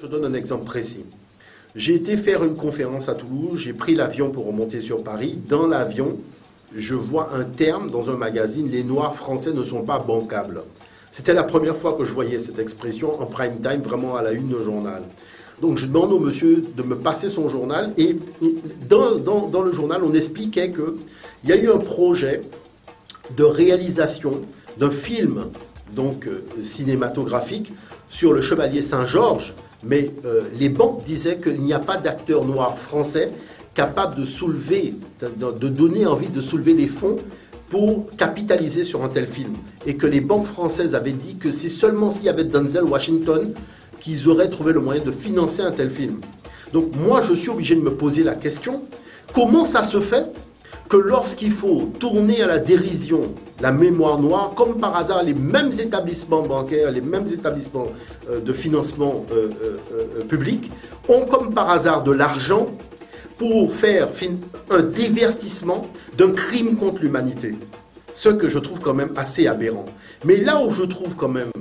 Je donne un exemple précis. J'ai été faire une conférence à Toulouse, j'ai pris l'avion pour remonter sur Paris. Dans l'avion, je vois un terme dans un magazine, les Noirs français ne sont pas bancables. C'était la première fois que je voyais cette expression en prime time, vraiment à la une de journal. Donc je demande au monsieur de me passer son journal et dans le journal, on expliquait qu'il y a eu un projet de réalisation d'un film donc, cinématographique sur le Chevalier Saint-Georges, mais les banques disaient qu'il n'y a pas d'acteur noir français capable de soulever, de donner envie de soulever les fonds pour capitaliser sur un tel film. Et que les banques françaises avaient dit que c'est seulement s'il y avait Denzel Washington qu'ils auraient trouvé le moyen de financer un tel film. Donc moi, je suis obligé de me poser la question, comment ça se fait que lorsqu'il faut tourner à la dérision la mémoire noire, comme par hasard les mêmes établissements bancaires, les mêmes établissements de financement public ont comme par hasard de l'argent pour faire un divertissement d'un crime contre l'humanité. Ce que je trouve quand même assez aberrant. Mais là où je trouve quand même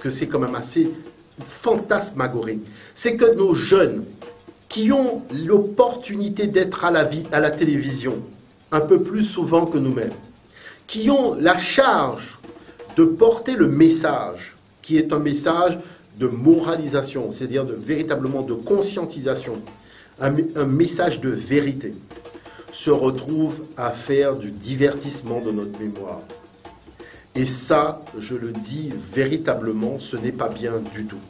que c'est quand même assez fantasmagorique, c'est que nos jeunes qui ont l'opportunité d'être à la télévision un peu plus souvent que nous-mêmes, qui ont la charge de porter le message, qui est un message de moralisation, c'est-à-dire véritablement de conscientisation, un message de vérité, se retrouvent à faire du divertissement de notre mémoire. Et ça, je le dis véritablement, ce n'est pas bien du tout.